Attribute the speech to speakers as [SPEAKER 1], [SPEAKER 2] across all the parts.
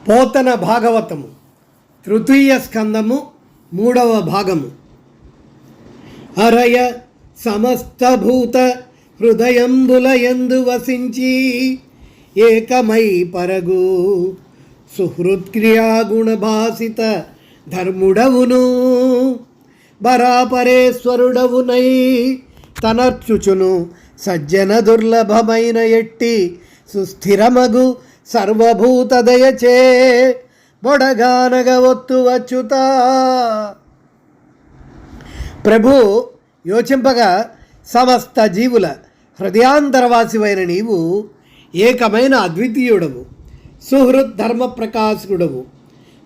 [SPEAKER 1] పోతన భాగవతము తృతీయ స్కందము 3వ భాగము. అరయ సమస్త భూత హృదయంబులయందు వసించి ఏకమై పరగు సుహృత్క్రియాగుణభాసిత ధర్ముడవును బరాపరేశ్వరుడవునై తనర్చుచును సజ్జన దుర్లభమైన ఎట్టి సుస్థిరమగు సర్వభూత దయచే బొడగానగ ఒత్తు వచ్చుత. ప్రభు యోచింపగా సమస్త జీవుల హృదయాంతరవాసివైన నీవు ఏకమైన అద్వితీయుడవు, సుహృద్ ధర్మ ప్రకాశకుడవు,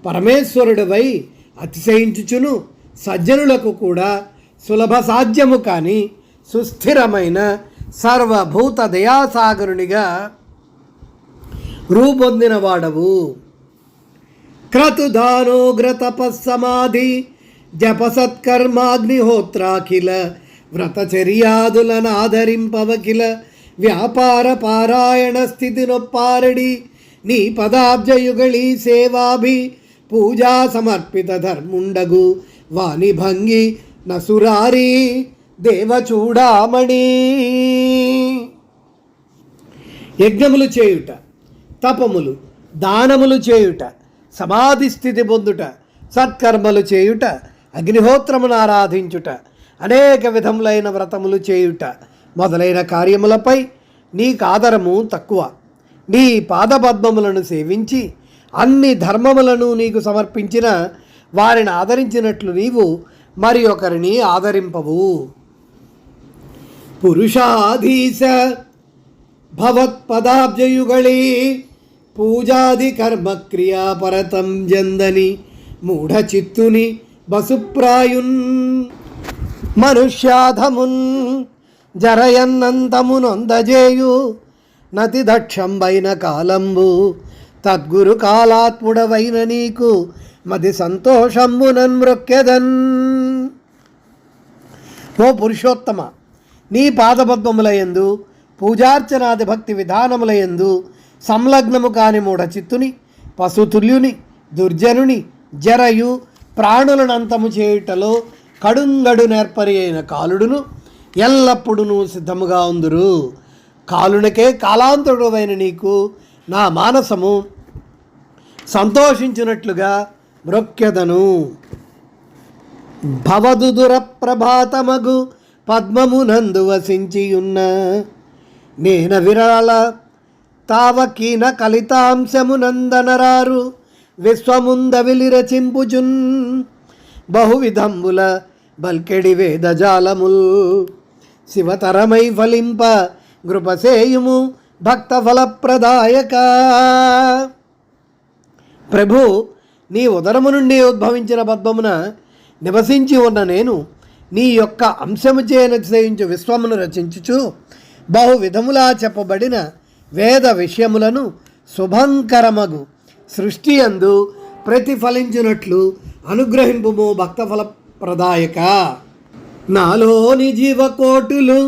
[SPEAKER 1] పరమేశ్వరుడవై అతిశయించుచును సజ్జనులకు కూడా సులభ సాధ్యము కాని సుస్థిరమైన సర్వభూత దయాసాగరునిగా రూపొందిన వాడవు. క్రతుదానోగ్ర తపస్సమాధి జపసత్కర్మాగ్నిహోత్రాఖిల వ్రతచర్యాదులనాదరింపవకిల వ్యాపార పారాయణ స్థితి నొప్పారడి నీ పదాబ్జయుగళీ సేవాభి పూజా సమర్పిత ధర్ముండగు వాని భంగి నసురారి దేవచూడామణి. యజ్ఞములు చేయుట, తపములు, దానములు చేయుట, సమాధి స్థితి పొందుట, సత్కర్మలు చేయుట, అగ్నిహోత్రమును ఆరాధించుట, అనేక విధములైన వ్రతములు చేయుట మొదలైన కార్యములపై నీకాదరము తక్కువ. నీ పాదపద్మములను సేవించి అన్ని ధర్మములను నీకు సమర్పించిన వారిని ఆదరించినట్లు నీవు మరి ఒకరిని ఆదరింపవు. పురుషాధీశ భవత్పదాబ్జయుగళీ పూజాది కర్మక్రియాపరతం జందని మూఢచిత్తుని బసుప్రాయున్ మనుష్యాధమున్ జరయన్నంతమునొందజేయు నతి దక్షంబైన కాలంబు తద్గురు కాలాత్ముడవైన నీకు మది సంతోషంబునన్ మ్రొక్కెదన్. ఓ పురుషోత్తమ, నీ పాదపద్మములయందు పూజార్చనాది భక్తి విధానములయందు సంలగ్నము కాని మూఢచిత్తుని, పశుతుల్యుని, దుర్జనుని, జరయు ప్రాణులనంతము చేయుటలో కడుంగడు నేర్పరి అయిన కాలుడును ఎల్లప్పుడూ సిద్ధముగా ఉందురు. కాలునకే కాలాంతరుడైన నీకు నా మానసము సంతోషించినట్లుగా మ్రొక్కెదను. భవదుదుర ప్రభాతమగు పద్మమునందు వసించియున్న నేన విరాళ తావకీన కలితాంశమునందనరారు విశ్వముందవిలి రచింపుచున్ బహువిధంబుల బల్కెడి వేదజాలముల్ శివతరమై ఫలింప గృపసేయుము భక్త ఫలప్రదాయక. ప్రభు, నీ ఉదరము నుండి ఉద్భవించిన పద్మమున నివసించి ఉన్న నేను నీ యొక్క అంశముచే నిశ్చయించు విశ్వమును రచించుచు బహు విధములా చెప్పబడిన వేద విషయములను శుభంకరమగు సృష్టి యందు ప్రతిఫలించినట్లు అనుగ్రహింపుము భక్తఫల ప్రదాయక. నాలోని జీవకోటులు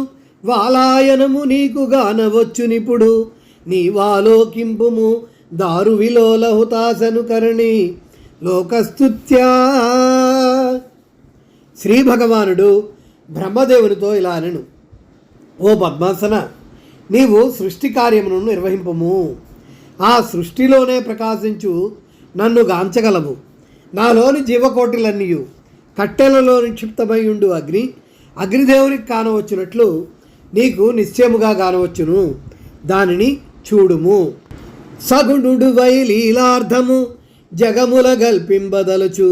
[SPEAKER 1] వాలాయనము నీకు గానవచ్చునిప్పుడు నీవాలోకింపుము దారు విలోల హుతాసను కరణి లోకస్తుత్యా. శ్రీ భగవానుడు బ్రహ్మదేవునితో ఇలా అనెను, ఓ పద్మాసన, నీవు సృష్టి కార్యమును నిర్వహింపము. ఆ సృష్టిలోనే ప్రకాశించు నన్ను గాంచగలవు. నాలోని జీవకోటిలన్నీయు కట్టెలలో నిక్షిప్తమై ఉండు అగ్నిదేవునికి కానవచ్చునట్లు నీకు నిశ్చయముగా కానవచ్చును. దానిని చూడుము. సగుణుడు వై లీలార్థము జగముల గల్పింబదలుచు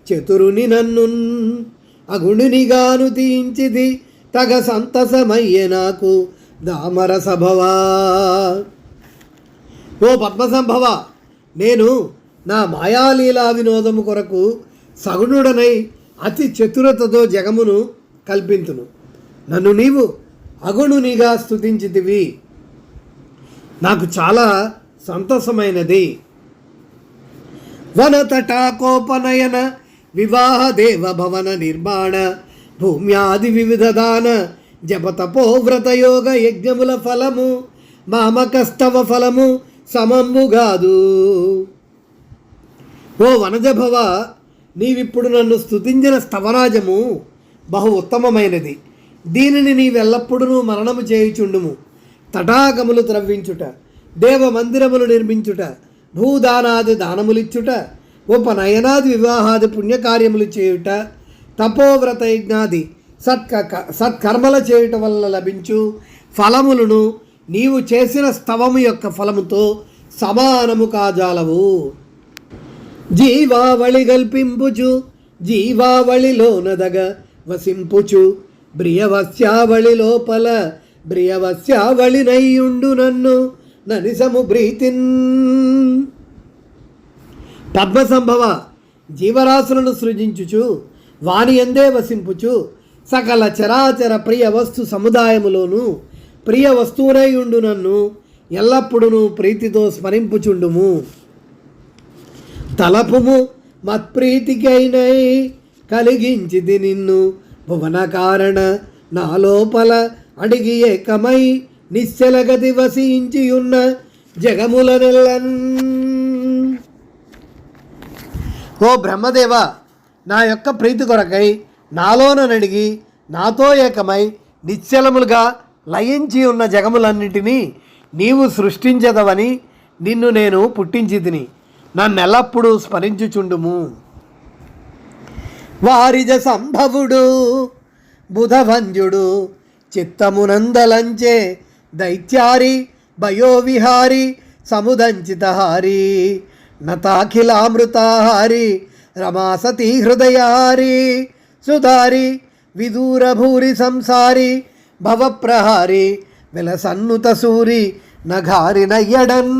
[SPEAKER 1] చతురుని నన్ను అగుణునిగాను తీయించిది తగ సంతసమయ్యే నాకు దామర సభవా. ఓ పద్మసంభవ, నేను నా మాయాలీలా వినోదము కొరకు సగుణుడనై అతి చతురతతో జగమును కల్పింతును. నన్ను నీవు అగుణునిగా స్తుతించితివి, నాకు చాలా సంతోషమైనది. వనతటాకోపనయన వివాహ దేవ భవన నిర్మాణ భూమ్యాది వివిధ దాన జపతపోవ్రతయోగ యజ్ఞముల ఫలము మామకస్తవ ఫలము సమంబుగాదు. ఓ వనజభవ, నీవిప్పుడు నన్ను స్తుతించిన స్తవరాజము బహు ఉత్తమమైనది. దీనిని నీవెల్లప్పుడూ మరణము చేయుచుండుము. తటాకములు త్రవ్వించుట, దేవమందిరములు నిర్మించుట, భూదానాది దానములిచ్చుట, ఉపనయనాది వివాహాది పుణ్యకార్యములు చేయుట, తపోవ్రత యజ్ఞాది సత్కర్మల చేయుట వల్ల లభించు ఫలములను నీవు చేసిన స్తవము యొక్క ఫలముతో సమానము కాజాలవు. జీవావళి గల్పింపుచు జీవావళిలోనదగ వసింపుచు బ్రియవస్యావళి లోపల బ్రియవస్యావళి నయ్యుండు నన్ను ననిసము ప్రీతిన్. పద్మసంభవ, జీవరాశులను సృజించుచు వాని యందే వసింపుచు సకల చరాచర ప్రియ వస్తు సముదాయములోను ప్రియ వస్తువునై ఉండు నన్ను ఎల్లప్పుడూ ప్రీతితో స్మరింపుచుండుము. తలపుము మత్ప్రీతికైనై కలిగించిది నిన్ను భువన కారణ నా లోపల అడిగి ఏకమై నిశ్చలగతి వసించియున్న జగముల నెల్లన్. ఓ బ్రహ్మదేవ, నా యొక్క ప్రీతి కొరకై నాలోన నడిగి నాతో ఏకమై నిశ్చలములుగా లయించి ఉన్న జగములన్నిటినీ నీవు సృష్టించదవని నిన్ను నేను పుట్టించి తిని నన్నెల్లప్పుడూ స్మరించుచుండుము. వారిజ సంభవుడు బుధభంజుడు చిత్తమునందలంచే దైత్యారి భయోవిహారి సముదంచితహారి నతాఖిలామృతాహారి రమాసతి హృదయారి సుధారి విదూరభూరి సంసారి భవప్రహారి విలసన్నుత సూరి నఘారి నయ్యడన్.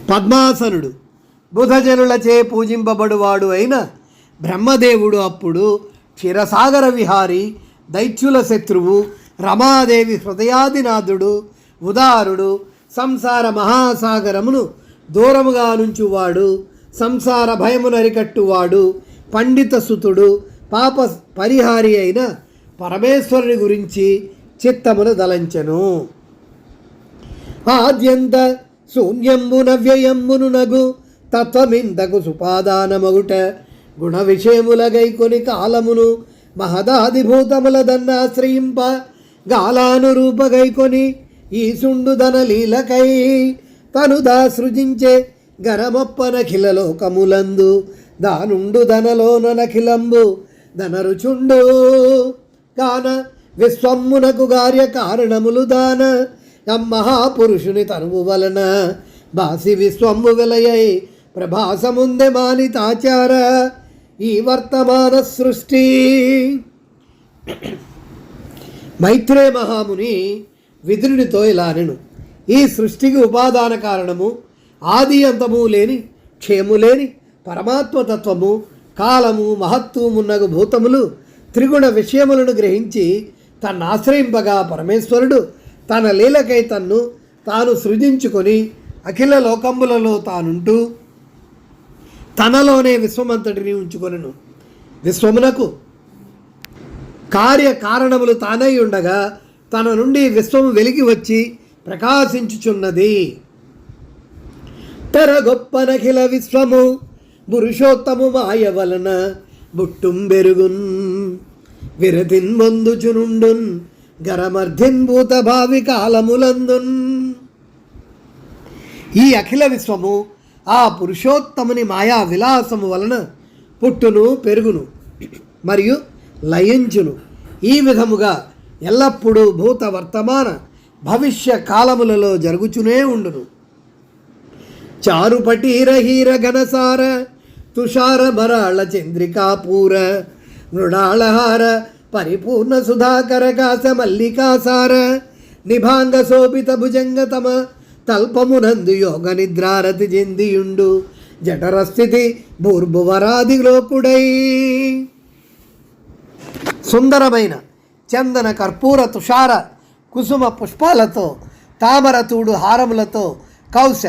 [SPEAKER 1] పద్మాసనుడు బుధజనులచే పూజింపబడువాడు అయిన బ్రహ్మదేవుడు అప్పుడు క్షీరసాగర విహారి, దైత్యుల శత్రువు, రమాదేవి హృదయాదినాథుడు, ఉదారుడు, సంసార మహాసాగరమును దూరముగా నుంచువాడు, సంసార భయమునరికట్టువాడు, పండిత సుతుడు, పాప పరిహారి అయిన పరమేశ్వరుని గురించి చిత్తమున దలంచెను. ఆద్యంత శూన్యంబున వ్యయంబును నగు తత్వమింతకు సుపాదానమగుట గుణ విషయముల గైకొని కాలమును మహదాదిభూతముల దన్నాశ్రయింప గాలానురూప గైకొని ఈసుండుదన లీలకై తనుదా సృజించే గరమొప్పనఖిల లోకములందు దానుండు దనలోన నఖిలంబు ధనరుచుండు కాన విశ్వమ్మునకు కార్య కారణములు దాన మహాపురుషుని తనువు వలన బాసి విశ్వమ్ము వెలయై ప్రభాసముందె మానితాచార ఈ వర్తమాన సృష్టి. మైత్రే మహాముని విదురునితో ఇలా అనెను. ఈ సృష్టికి ఉపాదాన కారణము ఆది అంతము లేని క్షేము లేని పరమాత్మతత్వము కాలము మహత్తు మున్నగు భూతములు త్రిగుణ విషయములను గ్రహించి తన్నాశ్రయింపగా పరమేశ్వరుడు తన లీలకై తన్ను తాను సృజించుకొని అఖిల లోకములలో తానుంటూ తనలోనే విశ్వమంతటిని ఉంచుకొనెను. విశ్వమునకు కార్యకారణములు తానై ఉండగా తన నుండి విశ్వము వెలిగి వచ్చి ప్రకాశించుచున్నది. తెర గొప్పనఖిల విశ్వము పురుషోత్తము మాయ వలన బుట్టుంబెరుగున్ విరతిన్ పొందుచునుండున్ గరమర్ధిన్ భూత భావి కాలములందున్. ఈ అఖిల విశ్వము ఆ పురుషోత్తముని మాయా విలాసము వలన పుట్టును పెరుగును మరియు లయించును. ఈ విధముగా ఎల్లప్పుడూ భూత వర్తమాన భవిష్య కాలములలో జరుగుచునే ఉండును. చారుపటీరహీర ఘనసార తుషార మరాళ చంద్రికాపూర మృడాళహార పరిపూర్ణ సుధాకర కాశ మల్లికాసార నిభాంగ శోభిత భుజంగతమ తల్పమునందు యోగ నిద్రారతి చెందియుండు జఠరస్థితి భూర్భువరాది లోకుడై. సుందరమైన చందన కర్పూర తుషార కుసుమ పుష్పాలతో తామరతూడు హారములతో కౌశ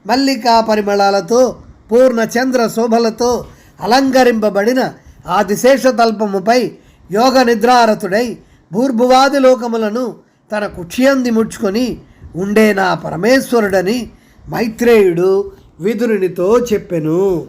[SPEAKER 1] మల్లికా పరిమళాలతో పూర్ణ చంద్ర శోభలతో అలంకరింపబడిన ఆదిశేష తల్పముపై యోగ నిద్రారతుడై భూర్భువాది లోకములను తన కుక్షియంది ముడ్చుకొని ఉండే నా పరమేశ్వరుడని మైత్రేయుడు విదురునితో చెప్పెను.